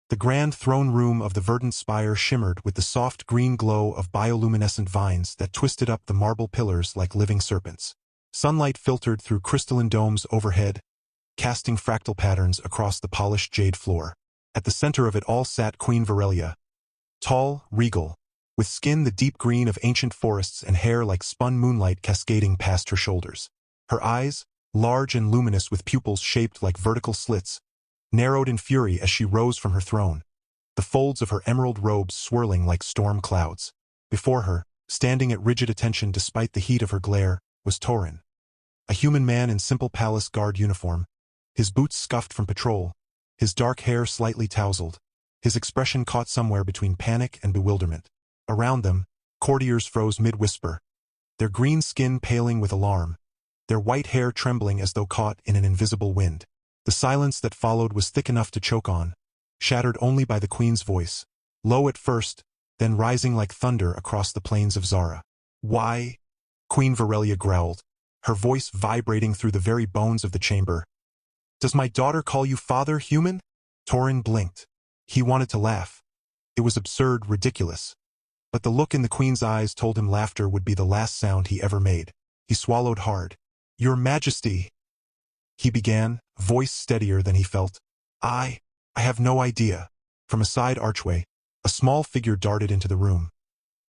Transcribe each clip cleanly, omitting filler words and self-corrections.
The grand throne room of the verdant spire shimmered with the soft green glow of bioluminescent vines that twisted up the marble pillars like living serpents. Sunlight filtered through crystalline domes overhead, casting fractal patterns across the polished jade floor. At the center of it all sat Queen Virelia, tall, regal, with skin the deep green of ancient forests and hair like spun moonlight cascading past her shoulders. Her eyes, large and luminous with pupils shaped like vertical slits, narrowed in fury as she rose from her throne, the folds of her emerald robes swirling like storm clouds. Before her, standing at rigid attention despite the heat of her glare, was Torin, a human man in simple palace guard uniform, his boots scuffed from patrol, his dark hair slightly tousled, his expression caught somewhere between panic and bewilderment. Around them, courtiers froze mid-whisper, their green skin paling with alarm, their white hair trembling as though caught in an invisible wind. The silence that followed was thick enough to choke on, shattered only by the queen's voice, low at first, then rising like thunder across the plains of Zara. "Why?" Queen Virelia growled, her voice vibrating through the very bones of the chamber. "Does my daughter call you father, human?" Torin blinked. He wanted to laugh. It was absurd, ridiculous. But the look in the queen's eyes told him laughter would be the last sound he ever made. He swallowed hard. "Your Majesty," he began, voice steadier than he felt. I have no idea." From a side archway, a small figure darted into the room.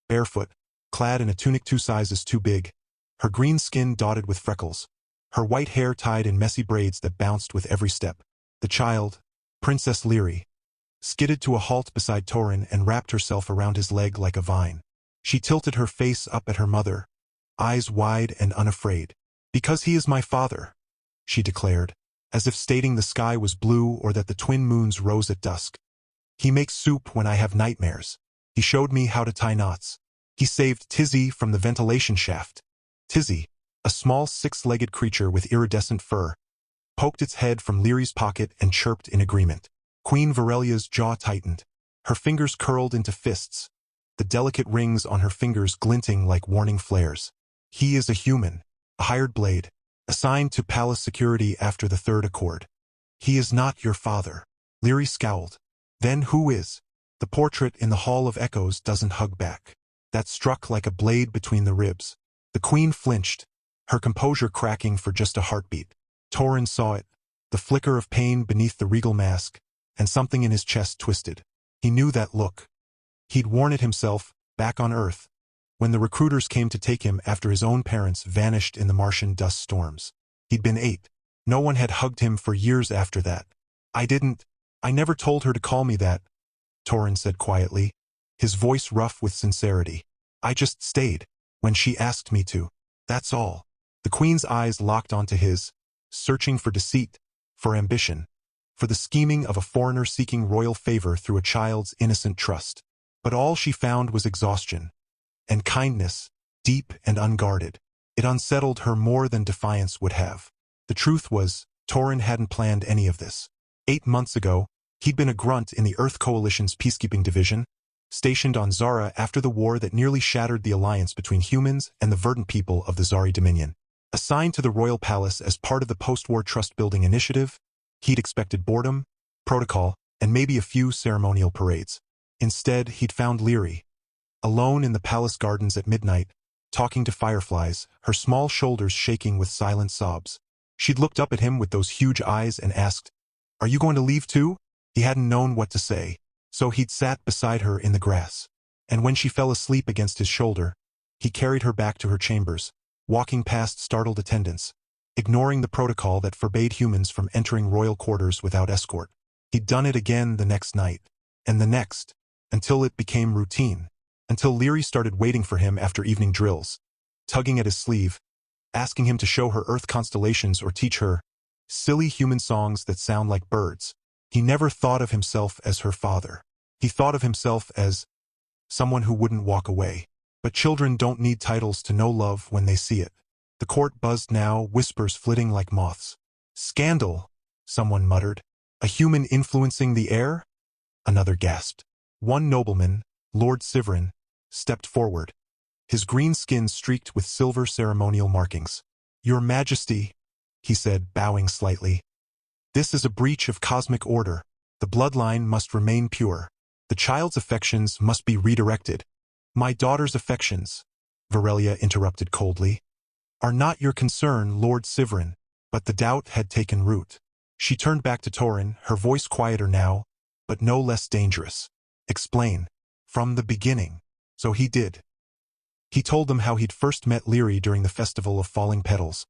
Barefoot, clad in a tunic 2 sizes too big, her green skin dotted with freckles, her white hair tied in messy braids that bounced with every step. The child, Princess Lyri, skidded to a halt beside Torin and wrapped herself around his leg like a vine. She tilted her face up at her mother, eyes wide and unafraid. "Because he is my father," she declared, as if stating the sky was blue or that the twin moons rose at dusk. "He makes soup when I have nightmares. He showed me how to tie knots. He saved Tizzy from the ventilation shaft." Tizzy, a small 6-legged creature with iridescent fur, poked its head from Lyri's pocket and chirped in agreement. Queen Virelia's jaw tightened. Her fingers curled into fists, the delicate rings on her fingers glinting like warning flares. "He is a human, a hired blade, assigned to palace security after the third accord. He is not your father." Lyri scowled. "Then who is?" The portrait in the Hall of Echoes doesn't hug back. That struck like a blade between the ribs. The queen flinched, her composure cracking for just a heartbeat. Torin saw it, the flicker of pain beneath the regal mask, and something in his chest twisted. He knew that look. He'd worn it himself, back on Earth, when the recruiters came to take him after his own parents vanished in the Martian dust storms. He'd been 8. No one had hugged him for years after that. I never told her to call me that," Torin said quietly, his voice rough with sincerity. "I just stayed when she asked me to. That's all." The queen's eyes locked onto his, searching for deceit, for ambition, for the scheming of a foreigner seeking royal favor through a child's innocent trust. But all she found was exhaustion, and kindness, deep and unguarded. It unsettled her more than defiance would have. The truth was, Torin hadn't planned any of this. 8 months ago, he'd been a grunt in the Earth Coalition's peacekeeping division, stationed on Zara after the war that nearly shattered the alliance between humans and the verdant people of the Zari Dominion. Assigned to the royal palace as part of the post-war trust-building initiative, he'd expected boredom, protocol, and maybe a few ceremonial parades. Instead, he'd found Lyri, alone in the palace gardens at midnight, talking to fireflies, her small shoulders shaking with silent sobs. She'd looked up at him with those huge eyes and asked, "Are you going to leave too?" He hadn't known what to say, so he'd sat beside her in the grass. And when she fell asleep against his shoulder, he carried her back to her chambers, walking past startled attendants, ignoring the protocol that forbade humans from entering royal quarters without escort. He'd done it again the next night, and the next, until it became routine, until Lyri started waiting for him after evening drills, tugging at his sleeve, asking him to show her Earth constellations or teach her silly human songs that sound like birds. He never thought of himself as her father. He thought of himself as someone who wouldn't walk away. But children don't need titles to know love when they see it. The court buzzed now, whispers flitting like moths. "Scandal," someone muttered. "A human influencing the air?" Another gasped. One nobleman, Lord Siverin, stepped forward, his green skin streaked with silver ceremonial markings. "Your Majesty," he said, bowing slightly. "This is a breach of cosmic order." The bloodline must remain pure. The child's affections must be redirected. My daughter's affections, Varelia interrupted coldly, are not your concern, Lord Siverin. But the doubt had taken root. She turned back to Torin, her voice quieter now, but no less dangerous. Explain. From the beginning. So he did. He told them how he'd first met Lyri during the Festival of Falling Petals,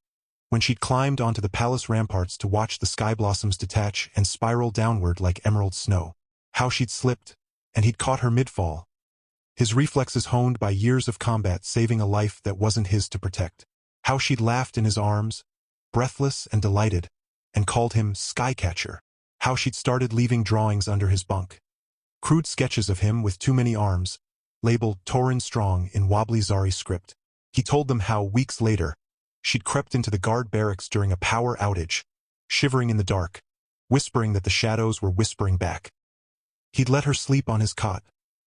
when she'd climbed onto the palace ramparts to watch the sky blossoms detach and spiral downward like emerald snow. How she'd slipped, and he'd caught her mid-fall. His reflexes honed by years of combat saving a life that wasn't his to protect. How she'd laughed in his arms, breathless and delighted, and called him Skycatcher. How she'd started leaving drawings under his bunk. Crude sketches of him with too many arms, labeled Torin Strong in wobbly Zari script. He told them how, weeks later, she'd crept into the guard barracks during a power outage, shivering in the dark, whispering that the shadows were whispering back. He'd let her sleep on his cot,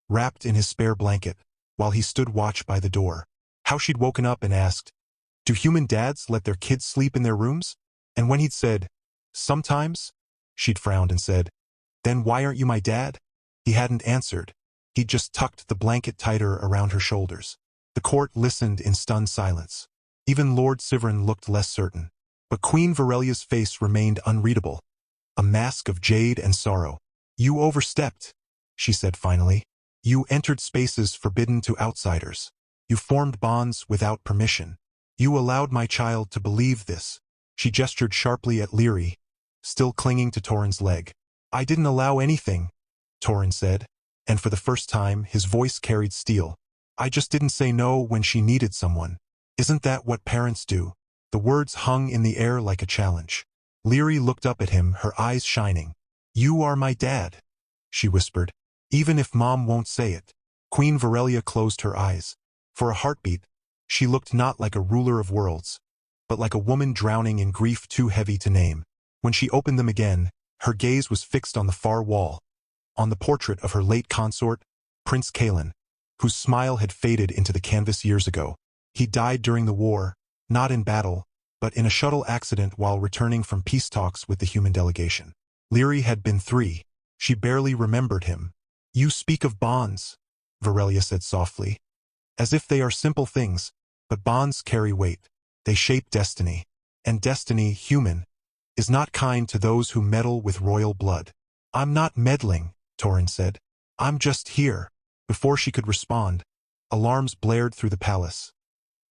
wrapped in his spare blanket, while he stood watch by the door. How she'd woken up and asked, "Do human dads let their kids sleep in their rooms?" And when he'd said, "Sometimes," she'd frowned and said, "Then why aren't you my dad?" He hadn't answered. He'd just tucked the blanket tighter around her shoulders. The court listened in stunned silence. Even Lord Siverin looked less certain. But Queen Varelia's face remained unreadable, a mask of jade and sorrow. "You overstepped," she said finally. "You entered spaces forbidden to outsiders. You formed bonds without permission. You allowed my child to believe this." She gestured sharply at Lyri, still clinging to Torin's leg. "I didn't allow anything," Torin said, and for the first time his voice carried steel. "I just didn't say no when she needed someone. Isn't that what parents do?" The words hung in the air like a challenge. Lyri looked up at him, her eyes shining. "You are my dad," she whispered, "even if Mom won't say it." Queen Varelia closed her eyes. For a heartbeat, she looked not like a ruler of worlds, but like a woman drowning in grief too heavy to name. When she opened them again, her gaze was fixed on the far wall, on the portrait of her late consort, Prince Kalen, whose smile had faded into the canvas years ago. He died during the war, not in battle, but in a shuttle accident while returning from peace talks with the human delegation. Lyri had been 3. She barely remembered him. "You speak of bonds," Varelia said softly, "as if they are simple things, but bonds carry weight. They shape destiny. And destiny, human, is not kind to those who meddle with royal blood." "I'm not meddling," Torin said. "I'm just here." Before she could respond, alarms blared through the palace.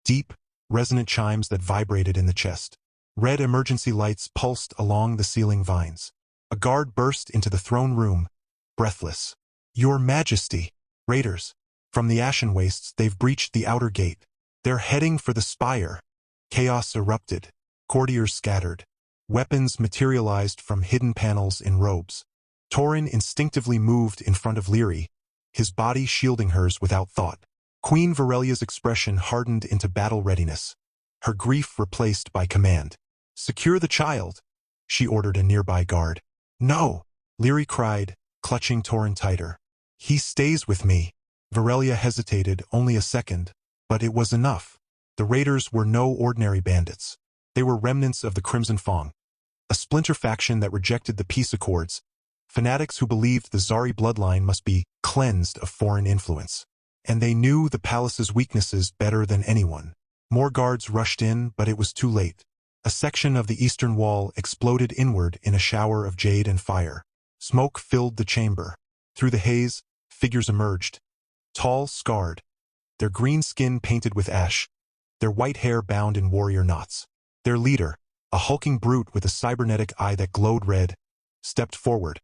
Deep, resonant chimes that vibrated in the chest. Red emergency lights pulsed along the ceiling vines. A guard burst into the throne room, breathless. "Your Majesty! Raiders! From the Ashen Wastes, they've breached the outer gate. They're heading for the spire." Chaos erupted. Courtiers scattered. Weapons materialized from hidden panels in robes. Torin instinctively moved in front of Lyri, his body shielding hers without thought. Queen Varelia's expression hardened into battle readiness, her grief replaced by command. "Secure the child," she ordered a nearby guard. "No!" Lyri cried, clutching Torin tighter. "He stays with me." Varelia hesitated only a second, but it was enough. The raiders were no ordinary bandits. They were remnants of the Crimson Fong, a splinter faction that rejected the peace accords, fanatics who believed the Zari bloodline must be cleansed of foreign influence. And they knew the palace's weaknesses better than anyone. More guards rushed in, but it was too late. A section of the eastern wall exploded inward in a shower of jade and fire. Smoke filled the chamber. Through the haze, figures emerged. Tall, scarred, their green skin painted with ash, their white hair bound in warrior knots. Their leader, a hulking brute with a cybernetic eye that glowed red, stepped forward,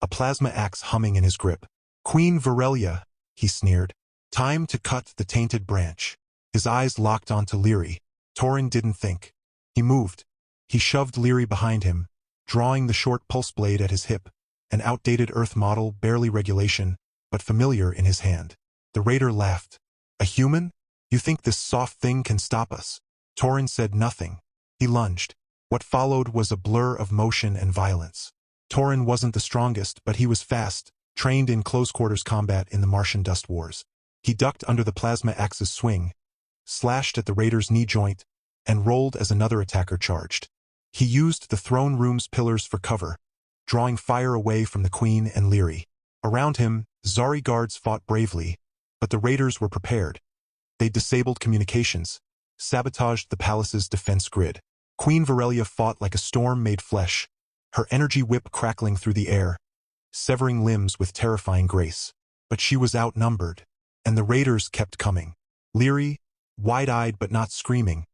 a plasma axe humming in his grip. "Queen Varelia," he sneered. "Time to cut the tainted branch." His eyes locked onto Lyri. Torin didn't think. He moved. He shoved Lyri behind him, drawing the short pulse blade at his hip, an outdated Earth model, barely regulation, but familiar in his hand. The raider laughed. "A human? You think this soft thing can stop us?" Torin said nothing. He lunged. What followed was a blur of motion and violence. Torin wasn't the strongest, but he was fast, trained in close-quarters combat in the Martian Dust Wars. He ducked under the plasma axe's swing, slashed at the raider's knee joint, and rolled as another attacker charged. He used the throne room's pillars for cover, drawing fire away from the queen and Leary. Around him, Zari guards fought bravely, but the raiders were prepared. They disabled communications, sabotaged the palace's defense grid. Queen Varelia fought like a storm made flesh, her energy whip crackling through the air, severing limbs with terrifying grace. But she was outnumbered, and the raiders kept coming. Leary, wide-eyed but not screaming,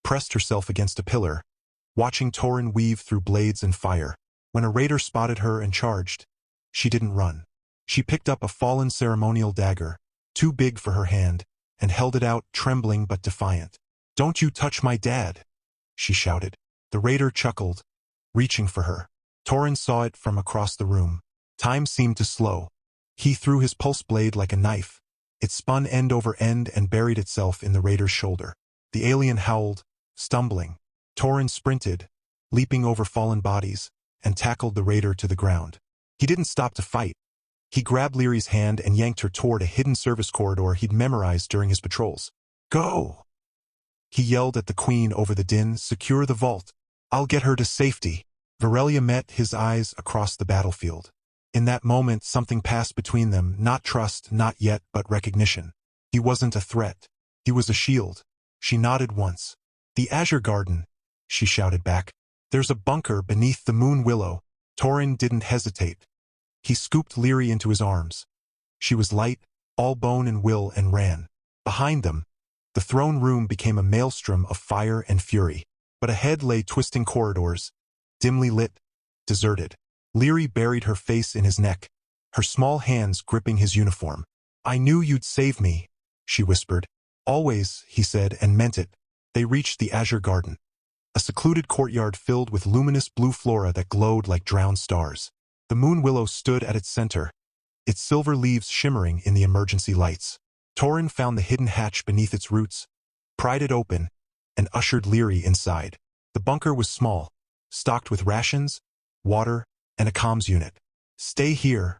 pressed herself against a pillar, watching Torin weave through blades and fire. When a raider spotted her and charged, she didn't run. She picked up a fallen ceremonial dagger, too big for her hand, and held it out, trembling but defiant. "Don't you touch my dad," she shouted. The raider chuckled, reaching for her. Torin saw it from across the room. Time seemed to slow. He threw his pulse blade like a knife. It spun end over end and buried itself in the raider's shoulder. The alien howled, stumbling. Torin sprinted, leaping over fallen bodies, and tackled the raider to the ground. He didn't stop to fight. He grabbed Leary's hand and yanked her toward a hidden service corridor he'd memorized during his patrols. "Go!" He yelled at the queen over the din. "Secure the vault. I'll get her to safety." Varelia met his eyes across the battlefield. In that moment, something passed between them, not trust, not yet, but recognition. He wasn't a threat. He was a shield. She nodded once. "The Azure Garden," she shouted back. "There's a bunker beneath the moon willow." Torin didn't hesitate. He scooped Leary into his arms. She was light, all bone and will, and ran. Behind them, the throne room became a maelstrom of fire and fury. But ahead lay twisting corridors, dimly lit, deserted. Leary buried her face in his neck, her small hands gripping his uniform. "I knew you'd save me," she whispered. "Always," he said, and meant it. They reached the Azure Garden, a secluded courtyard filled with luminous blue flora that glowed like drowned stars. The moon willow stood at its center, its silver leaves shimmering in the emergency lights. Torin found the hidden hatch beneath its roots, pried it open, and ushered Leary inside. The bunker was small, stocked with rations, water, and a comms unit. "Stay here,"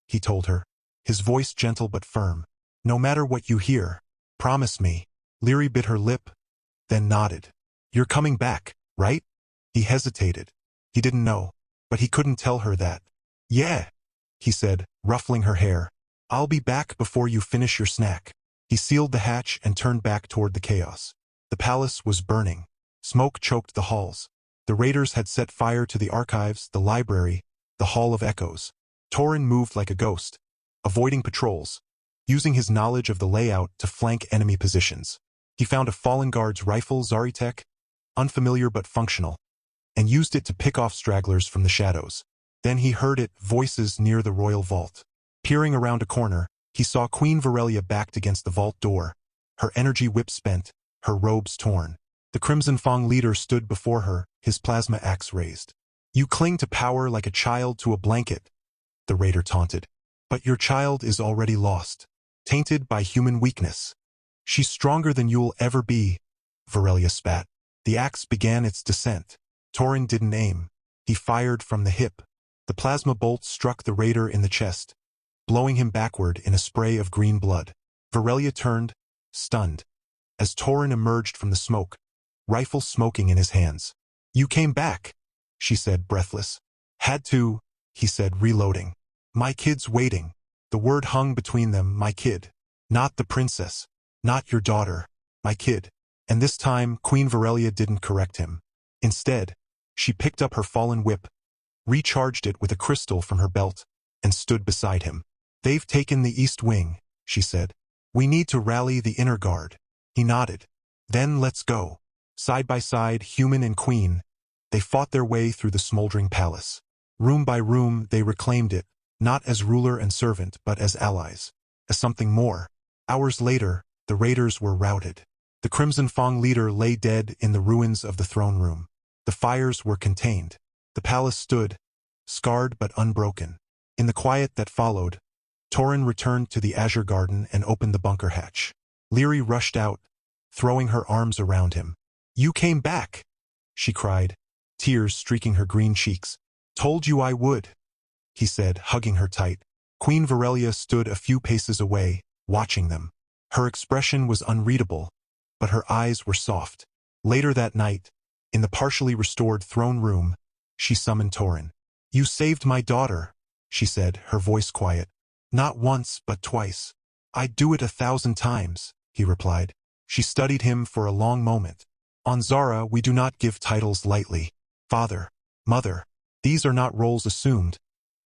he told her, his voice gentle but firm. "No matter what you hear, promise me." Leary bit her lip, then nodded. "You're coming back, right?" He hesitated. He didn't know, but he couldn't tell her that. "Yeah," he said, ruffling her hair. "I'll be back before you finish your snack." He sealed the hatch and turned back toward the chaos. The palace was burning. Smoke choked the halls. The raiders had set fire to the archives, the library, the Hall of Echoes. Torin moved like a ghost, avoiding patrols, using his knowledge of the layout to flank enemy positions. He found a fallen guard's rifle, Zaritech, unfamiliar but functional, and used it to pick off stragglers from the shadows. Then he heard voices near the royal vault. Peering around a corner, he saw Queen Varelia backed against the vault door, her energy whip spent, her robes torn. The Crimson Fang leader stood before her, his plasma axe raised. "You cling to power like a child to a blanket," the raider taunted. "But your child is already lost, tainted by human weakness." "She's stronger than you'll ever be," Varelia spat. The axe began its descent. Torin didn't aim. He fired from the hip. The plasma bolt struck the raider in the chest, blowing him backward in a spray of green blood. Varelia turned, stunned, as Torin emerged from the smoke, rifle smoking in his hands. "You came back," she said, breathless. "Had to," he said, reloading. "My kid's waiting." The word hung between them, "my kid." Not the princess. Not your daughter. My kid. And this time, Queen Varelia didn't correct him. Instead, she picked up her fallen whip, recharged it with a crystal from her belt, and stood beside him. "They've taken the East Wing," she said. "We need to rally the inner guard." He nodded. "Then let's go." Side by side, human and queen, they fought their way through the smoldering palace. Room by room, they reclaimed it, not as ruler and servant, but as allies, as something more. Hours later, the raiders were routed. The Crimson Fang leader lay dead in the ruins of the throne room. The fires were contained. The palace stood, scarred but unbroken. In the quiet that followed, Torin returned to the Azure Garden and opened the bunker hatch. Leary rushed out, throwing her arms around him. "You came back," she cried, tears streaking her green cheeks. "Told you I would," he said, hugging her tight. Queen Varelia stood a few paces away, watching them. Her expression was unreadable, but her eyes were soft. Later that night, in the partially restored throne room, she summoned Torin. You saved my daughter, she said, her voice quiet. Not once, but twice. I'd do it 1,000 times, he replied. She studied him for a long moment. On Zara, we do not give titles lightly. Father, mother, these are not roles assumed.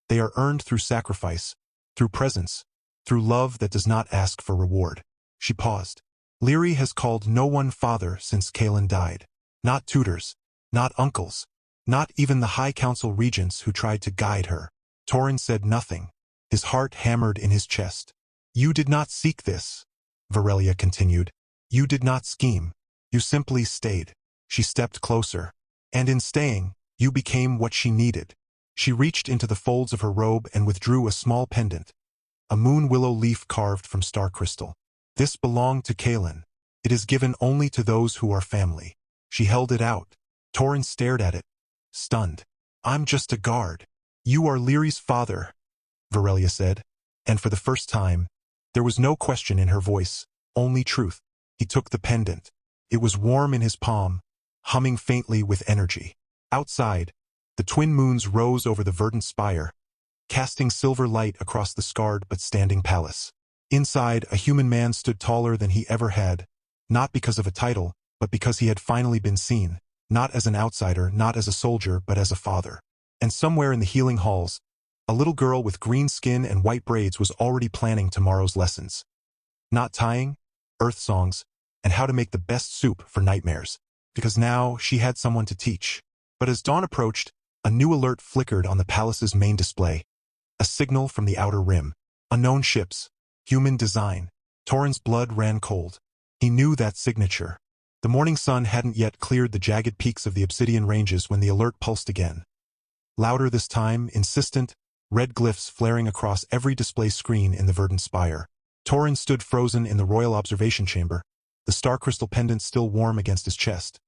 They are earned through sacrifice, through presence, through love that does not ask for reward. She paused. Leary has called no one father since Kaelin died. Not tutors, not uncles, not even the High Council regents who tried to guide her. Torin said nothing. His heart hammered in his chest. You did not seek this, Varelia continued. You did not scheme. You simply stayed. She stepped closer. And in staying, you became what she needed. She reached into the folds of her robe and withdrew a small pendant, a moon willow leaf carved from star crystal. This belonged to Kaelin. It is given only to those who are family. She held it out. Torin stared at it, stunned. I'm just a guard. You are Leary's father, Varelia said. And for the first time, there was no question in her voice, only truth. He took the pendant. It was warm in his palm, humming faintly with energy. Outside, the twin moons rose over the verdant spire, casting silver light across the scarred but standing palace. Inside, a human man stood taller than he ever had, not because of a title, but because he had finally been seen, not as an outsider, not as a soldier, but as a father. And somewhere in the healing halls, a little girl with green skin and white braids was already planning tomorrow's lessons. Not tying, earth songs, and how to make the best soup for nightmares, because now she had someone to teach. But as dawn approached, a new alert flickered on the palace's main display. A signal from the outer rim. Unknown ships. Human design. Torin's blood ran cold. He knew that signature. The morning sun hadn't yet cleared the jagged peaks of the obsidian ranges when the alert pulsed again. Louder this time, insistent, red glyphs flaring across every display screen in the verdant spire. Torin stood frozen in the royal observation chamber, the star crystal pendant still warm against his chest.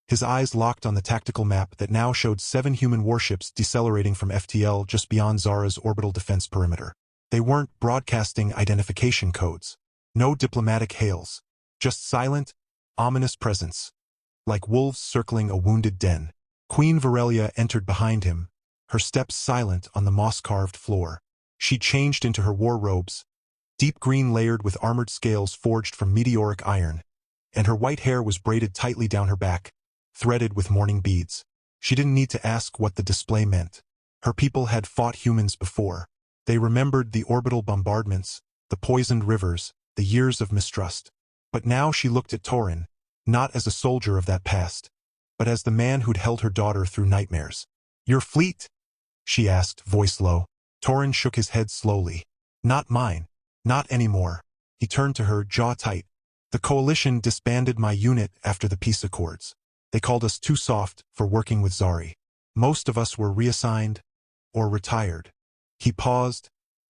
His eyes locked on the tactical map that now showed 7 human warships decelerating from FTL just beyond Zara's orbital defense perimeter. They weren't broadcasting identification codes. No diplomatic hails. Just silent, ominous presence. Like wolves circling a wounded den. Queen Varelia entered behind him, her steps silent on the moss-carved floor. She changed into her war robes, deep green layered with armored scales forged from meteoric iron, and her white hair was braided tightly down her back, threaded with mourning beads. She didn't need to ask what the display meant. Her people had fought humans before. They remembered the orbital bombardments, the poisoned rivers, the years of mistrust. But now she looked at Torin, not as a soldier of that past, but as the man who'd held her daughter through nightmares. Your fleet? She asked, voice low. Torin shook his head slowly. Not mine. Not anymore. He turned to her, jaw tight. The coalition disbanded my unit after the peace accords. They called us too soft for working with Zari. Most of us were reassigned or retired. He paused,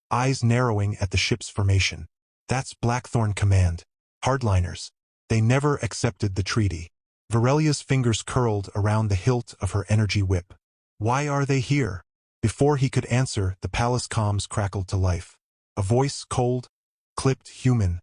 eyes narrowing at the ship's formation. That's Blackthorn Command. Hardliners. They never accepted the treaty. Varelia's fingers curled around the hilt of her energy whip. Why are they here? Before he could answer, the palace comms crackled to life. A voice, cold, clipped, human,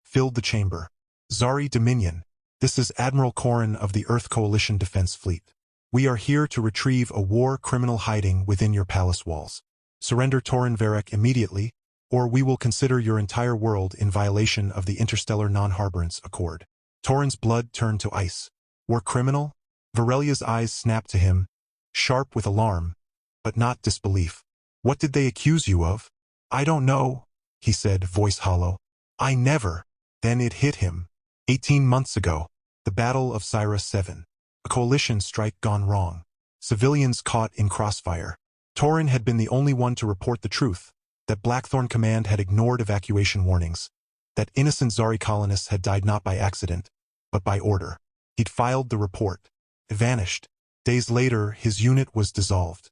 filled the chamber. Zari Dominion. This is Admiral Corin of the Earth Coalition Defense Fleet. We are here to retrieve a war criminal hiding within your palace walls. Surrender Torin Varek immediately, or we will consider your entire world in violation of the Interstellar Non-Harborance Accord. Torin's blood turned to ice. War criminal? Varelia's eyes snapped to him, sharp with alarm, but not disbelief. What did they accuse you of? I don't know, he said, voice hollow. I never. Then it hit him. 18 months ago, the Battle of Cyrus 7. A coalition strike gone wrong. Civilians caught in crossfire. Torin had been the only one to report the truth, that Blackthorn Command had ignored evacuation warnings, that innocent Zari colonists had died not by accident, but by order. He'd filed the report. It vanished. Days later, his unit was dissolved.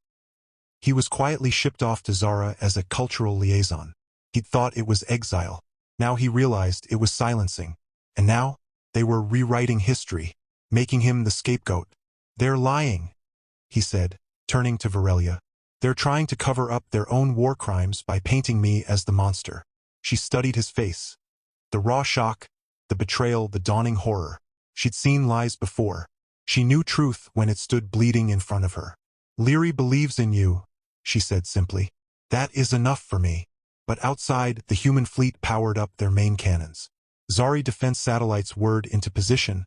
He was quietly shipped off to Zara as a cultural liaison. He'd thought it was exile. Now he realized it was silencing. And now, they were rewriting history, making him the scapegoat. They're lying, he said, turning to Varelia. They're trying to cover up their own war crimes by painting me as the monster. She studied his face. The raw shock, the betrayal, the dawning horror. She'd seen lies before. She knew truth when it stood bleeding in front of her. Leary believes in you, she said simply. That is enough for me. But outside, the human fleet powered up their main cannons. Zari defense satellites whirred into position,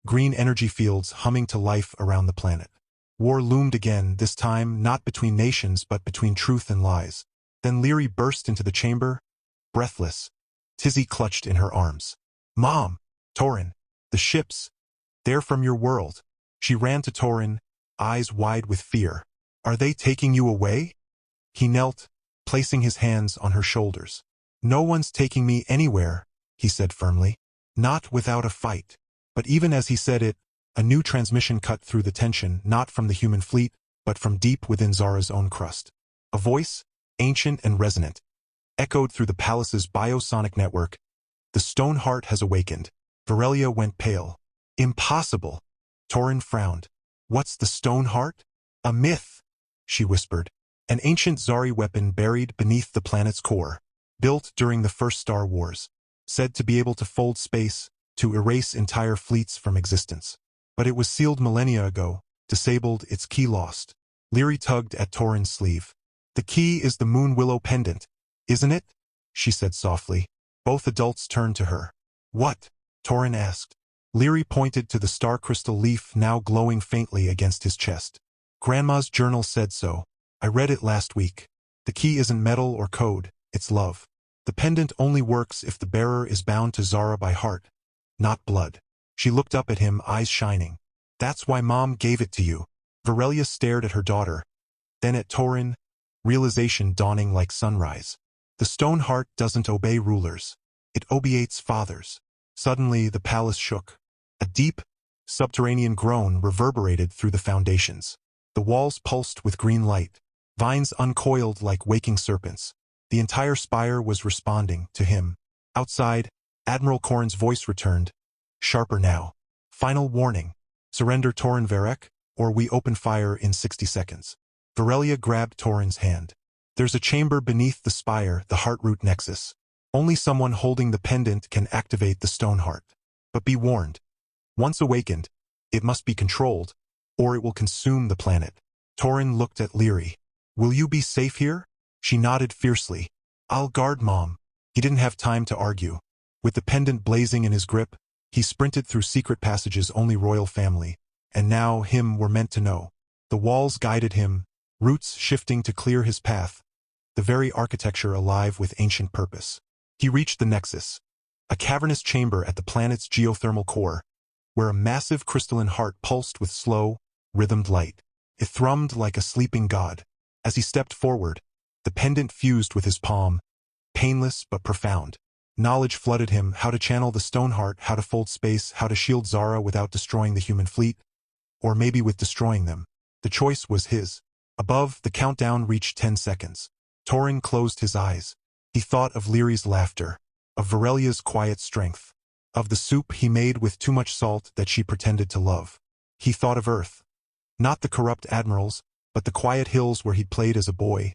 green energy fields humming to life around the planet. War loomed again, this time not between nations but between truth and lies. Then Leary burst into the chamber, breathless. Tizzy clutched in her arms. Mom! Torin! The ships! They're from your world. She ran to Torin, eyes wide with fear. Are they taking you away? He knelt, placing his hands on her shoulders. No one's taking me anywhere, he said firmly. Not without a fight. But even as he said it, a new transmission cut through the tension, not from the human fleet, but from deep within Zara's own crust. A voice, ancient and resonant, echoed through the palace's biosonic network. The stone heart has awakened. Varelia went pale. Impossible. Torin frowned. What's the stone heart? A myth, she whispered. An ancient Zari weapon buried beneath the planet's core, built during the first Star Wars, said to be able to fold space, to erase entire fleets from existence. But it was sealed millennia ago, disabled, its key lost. Leary tugged at Torin's sleeve. The key is the Moon Willow pendant, isn't it? She said softly. Both adults turned to her. What? Torin asked. Leary pointed to the star crystal leaf now glowing faintly against his chest. Grandma's journal said so. I read it last week. The key isn't metal or code, it's love. The pendant only works if the bearer is bound to Zara by heart, not blood. She looked up at him, eyes shining. That's why Mom gave it to you. Varelia stared at her daughter, then at Torin, realization dawning like sunrise. The stone heart doesn't obey rulers. It obeys fathers. Suddenly the palace shook. A deep, subterranean groan reverberated through the foundations. The walls pulsed with green light. Vines uncoiled like waking serpents. The entire spire was responding to him. Outside, Admiral Korin's voice returned, sharper now. Final warning. Surrender Torin Varek, or we open fire in 60 seconds. Varelia grabbed Torin's hand. There's a chamber beneath the spire, the Heartroot Nexus. Only someone holding the pendant can activate the stone heart. But be warned. Once awakened, it must be controlled, or it will consume the planet. Torin looked at Leary. Will you be safe here? She nodded fiercely. I'll guard Mom. He didn't have time to argue. With the pendant blazing in his grip, he sprinted through secret passages only royal family, and now him were meant to know. The walls guided him, roots shifting to clear his path, the very architecture alive with ancient purpose. He reached the nexus, a cavernous chamber at the planet's geothermal core, where a massive crystalline heart pulsed with slow, rhythmed light. It thrummed like a sleeping god. As he stepped forward, the pendant fused with his palm, painless but profound. Knowledge flooded him, how to channel the stone heart, how to fold space, how to shield Zara without destroying the human fleet, or maybe with destroying them. The choice was his. Above, the countdown reached 10 seconds. Torin closed his eyes. He thought of Leary's laughter, of Varelia's quiet strength, of the soup he made with too much salt that she pretended to love. He thought of Earth. Not the corrupt admirals, but the quiet hills where he'd played as a boy,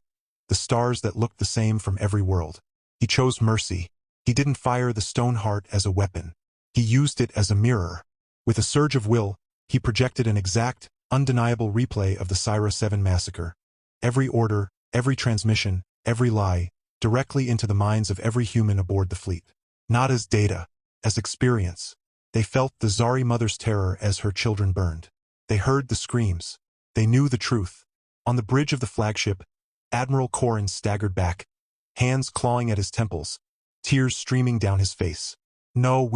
the stars that looked the same from every world. He chose mercy. He didn't fire the stone heart as a weapon. He used it as a mirror. With a surge of will, he projected an exact, undeniable replay of the Syra 7 massacre. Every order, every transmission, every lie, directly into the minds of every human aboard the fleet. Not as data, as experience. They felt the Zari mother's terror as her children burned. They heard the screams. They knew the truth. On the bridge of the flagship, Admiral Korin staggered back, hands clawing at his temples, tears streaming down his face. No,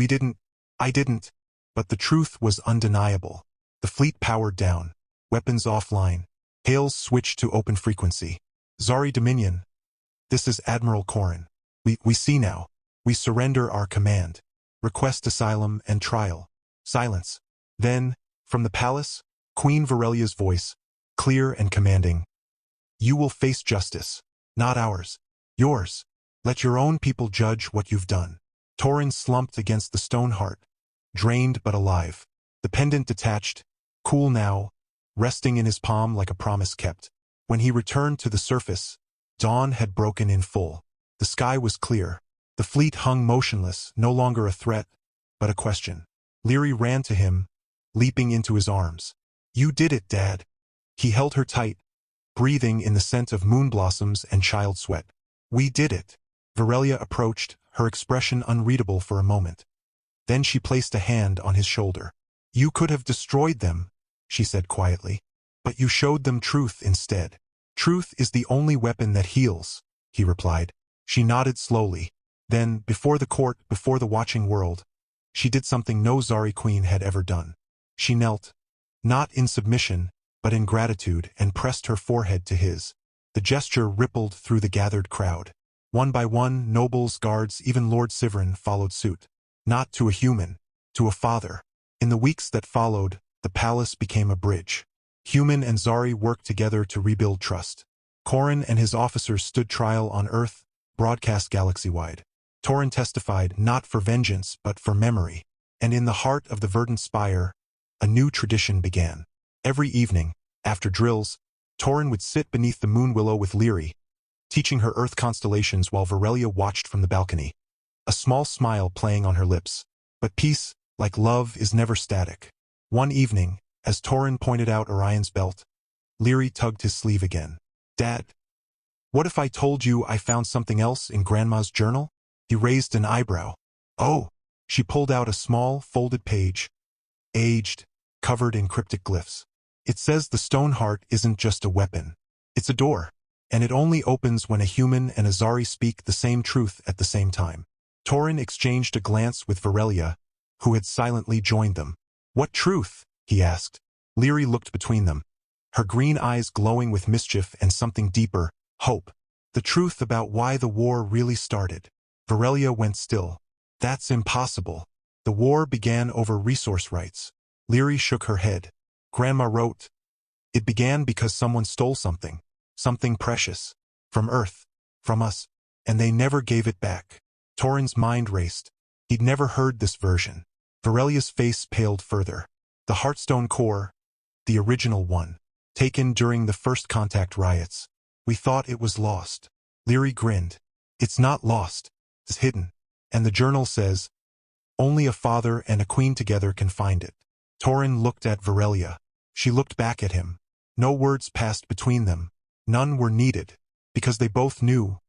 I didn't. But the truth was undeniable. The fleet powered down, weapons offline, hails switched to open frequency. Zari Dominion. This is Admiral Korin. We see now. We surrender our command. Request asylum and trial. Silence. Then, from the palace, Queen Varelia's voice, clear and commanding. You will face justice. Not ours. Yours. Let your own people judge what you've done. Torin slumped against the stone heart, drained but alive. The pendant detached, cool now, resting in his palm like a promise kept. When he returned to the surface, dawn had broken in full. The sky was clear. The fleet hung motionless, no longer a threat, but a question. Leary ran to him, leaping into his arms. You did it, Dad. He held her tight, breathing in the scent of moon blossoms and child sweat. "We did it." Varelia approached, her expression unreadable for a moment. Then she placed a hand on his shoulder. "You could have destroyed them," she said quietly. "But you showed them truth instead." "Truth is the only weapon that heals," he replied. She nodded slowly. Then, before the court, before the watching world, she did something no Zari queen had ever done. She knelt, not in submission, but in gratitude, and pressed her forehead to his. The gesture rippled through the gathered crowd. One by one, nobles, guards, even Lord Siverin followed suit. Not to a human, to a father. In the weeks that followed, the palace became a bridge. Human and Zari worked together to rebuild trust. Torin and his officers stood trial on Earth, broadcast galaxy-wide. Torin testified not for vengeance but for memory. And in the heart of the verdant spire, a new tradition began. Every evening, after drills, Torin would sit beneath the moon willow with Lyri, teaching her Earth constellations while Varelia watched from the balcony, a small smile playing on her lips. But peace, like love, is never static. One evening, as Torin pointed out Orion's belt, Lyri tugged his sleeve again. "Dad, what if I told you I found something else in Grandma's journal?" He raised an eyebrow. "Oh." She pulled out a small, folded page, aged, covered in cryptic glyphs. "It says the stone heart isn't just a weapon. It's a door, and it only opens when a human and a Zari speak the same truth at the same time." Torin exchanged a glance with Varelia, who had silently joined them. "What truth?" he asked. Lyri looked between them, her green eyes glowing with mischief and something deeper, hope. "The truth about why the war really started." Varelia went still. "That's impossible. The war began over resource rights." Lyri shook her head. "Grandma wrote, it began because someone stole something precious, from Earth, from us, and they never gave it back." Torin's mind raced. He'd never heard this version. Varelia's face paled further. "The hearthstone core, the original one, taken during the first contact riots. We thought it was lost." Lyri grinned. "It's not lost. It's hidden. And the journal says, only a father and a queen together can find it." Torin looked at Varelia. She looked back at him. No words passed between them. None were needed, because they both knew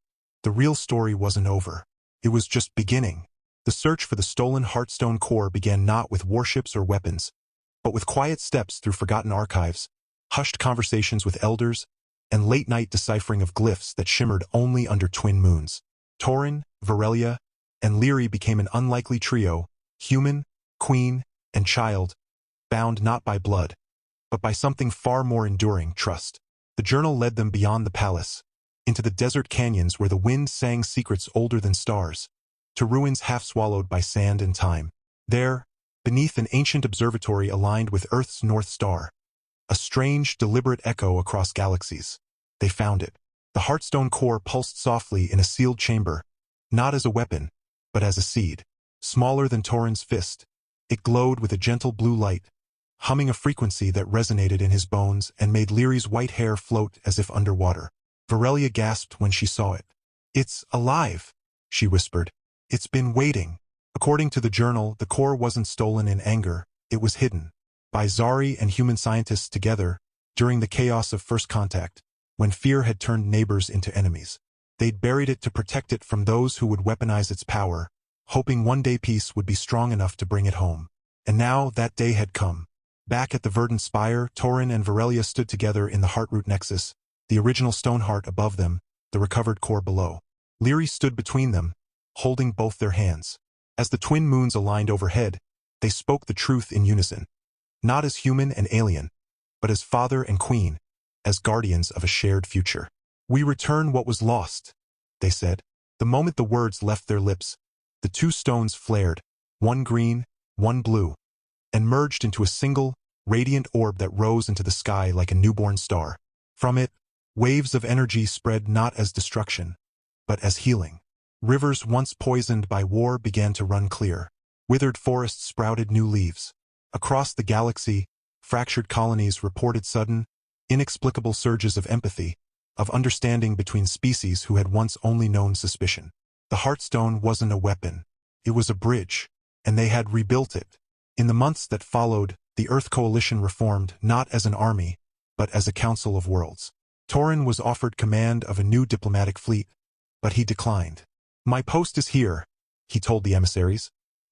the real story wasn't over. It was just beginning. The search for the stolen hearthstone core began not with warships or weapons, but with quiet steps through forgotten archives, hushed conversations with elders, and late-night deciphering of glyphs that shimmered only under twin moons. Torin, Varelia, and Lyri became an unlikely trio, human, queen, and child, bound not by blood, but by something far more enduring, trust. The journal led them beyond the palace, into the desert canyons where the wind sang secrets older than stars, to ruins half-swallowed by sand and time. There, beneath an ancient observatory aligned with Earth's North Star, a strange, deliberate echo across galaxies, they found it. The hearthstone core pulsed softly in a sealed chamber, not as a weapon, but as a seed. Smaller than Torin's fist, it glowed with a gentle blue light, humming a frequency that resonated in his bones and made Lyri's white hair float as if underwater. Varelia gasped when she saw it. "It's alive," she whispered. "It's been waiting." According to the journal, the core wasn't stolen in anger, it was hidden. By Zari and human scientists together, during the chaos of first contact, when fear had turned neighbors into enemies. They'd buried it to protect it from those who would weaponize its power, hoping one day peace would be strong enough to bring it home. And now that day had come. Back at the verdant spire, Torin and Varelia stood together in the Heartroot Nexus, the original stone heart above them, the recovered core below. Lyri stood between them, holding both their hands. As the twin moons aligned overhead, they spoke the truth in unison. Not as human and alien, but as father and queen, as guardians of a shared future. "We return what was lost," they said. The moment the words left their lips, the two stones flared, one green, one blue, and merged into a single, radiant orb that rose into the sky like a newborn star. From it, waves of energy spread not as destruction, but as healing. Rivers once poisoned by war began to run clear. Withered forests sprouted new leaves. Across the galaxy, fractured colonies reported sudden, inexplicable surges of empathy, of understanding between species who had once only known suspicion. The Hearthstone wasn't a weapon. It was a bridge, and they had rebuilt it. In the months that followed, the Earth Coalition reformed not as an army, but as a council of worlds. Torin was offered command of a new diplomatic fleet, but he declined. "My post is here," he told the emissaries,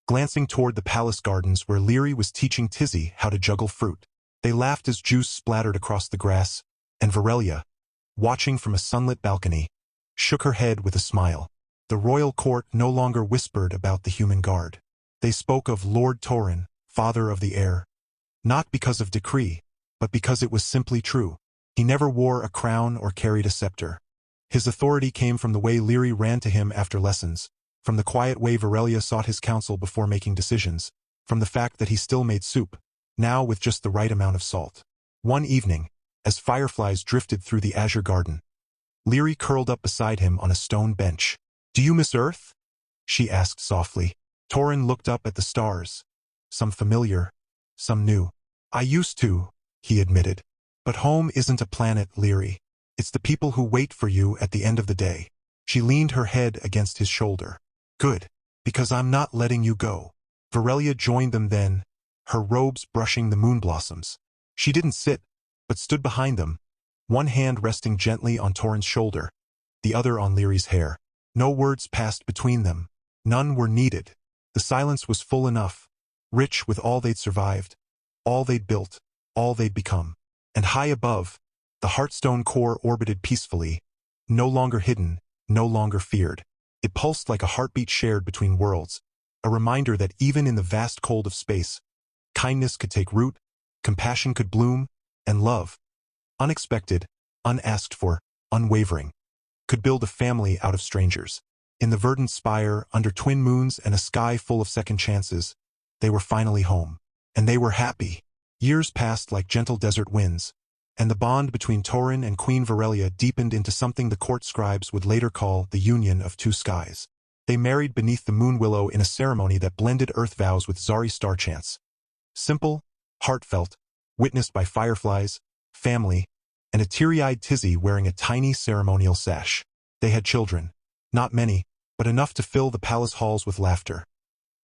glancing toward the palace gardens where Leary was teaching Tizzy how to juggle fruit. They laughed as juice splattered across the grass, and Varelia, watching from a sunlit balcony, shook her head with a smile. The royal court no longer whispered about the human guard. They spoke of Lord Torin, father of the heir, not because of decree, but because it was simply true. He never wore a crown or carried a scepter. His authority came from the way Leary ran to him after lessons, from the quiet way Varelia sought his counsel before making decisions, from the fact that he still made soup, now with just the right amount of salt. One evening, as fireflies drifted through the azure garden, Leary curled up beside him on a stone bench. "Do you miss Earth?" she asked softly. Torin looked up at the stars, some familiar, some new. "I used to," he admitted. "But home isn't a planet, Leary. It's the people who wait for you at the end of the day." She leaned her head against his shoulder. "Good, because I'm not letting you go." Varelia joined them then, her robes brushing the moon blossoms. She didn't sit, but stood behind them, one hand resting gently on Torin's shoulder, the other on Leary's hair. No words passed between them. None were needed. The silence was full enough, rich with all they'd survived, all they'd built, all they'd become. And high above, the hearthstone core orbited peacefully, no longer hidden, no longer feared. It pulsed like a heartbeat shared between worlds, a reminder that even in the vast cold of space, kindness could take root, compassion could bloom, and love, unexpected, unasked for, unwavering, could build a family out of strangers. In the verdant spire, under twin moons and a sky full of second chances, they were finally home. And they were happy. Years passed like gentle desert winds, and the bond between Torin and Queen Varelia deepened into something the court scribes would later call the union of two skies. They married beneath the moon willow in a ceremony that blended earth vows with Zari star chants. Simple, heartfelt, witnessed by fireflies, family, and a teary-eyed Tizzy wearing a tiny ceremonial sash. They had children. Not many, but enough to fill the palace halls with laughter.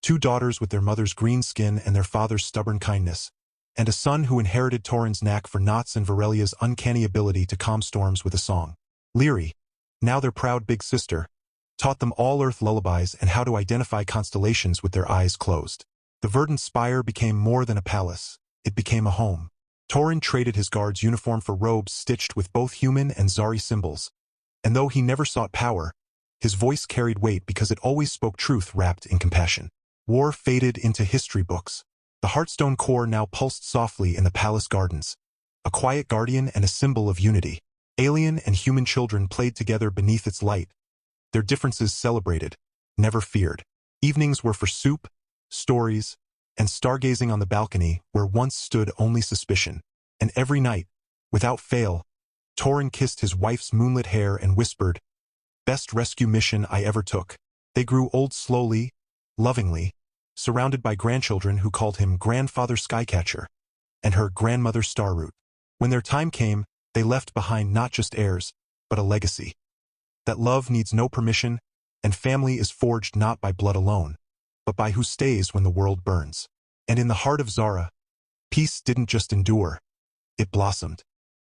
2 daughters with their mother's green skin and their father's stubborn kindness, and a son who inherited Torin's knack for knots and Varelia's uncanny ability to calm storms with a song. Leary, now their proud big sister, taught them all Earth lullabies and how to identify constellations with their eyes closed. The verdant spire became more than a palace. It became a home. Torin traded his guard's uniform for robes stitched with both human and Zari symbols. And though he never sought power, his voice carried weight because it always spoke truth wrapped in compassion. War faded into history books. The hearthstone core now pulsed softly in the palace gardens, a quiet guardian and a symbol of unity. Alien and human children played together beneath its light, their differences celebrated, never feared. Evenings were for soup, stories, and stargazing on the balcony where once stood only suspicion. And every night, without fail, Torin kissed his wife's moonlit hair and whispered, "Best rescue mission I ever took." They grew old slowly, lovingly, surrounded by grandchildren who called him Grandfather Skycatcher and her grandmother Starroot. When their time came, they left behind not just heirs, but a legacy. That love needs no permission, and family is forged not by blood alone, but by who stays when the world burns. And in the heart of Zara, peace didn't just endure, it blossomed.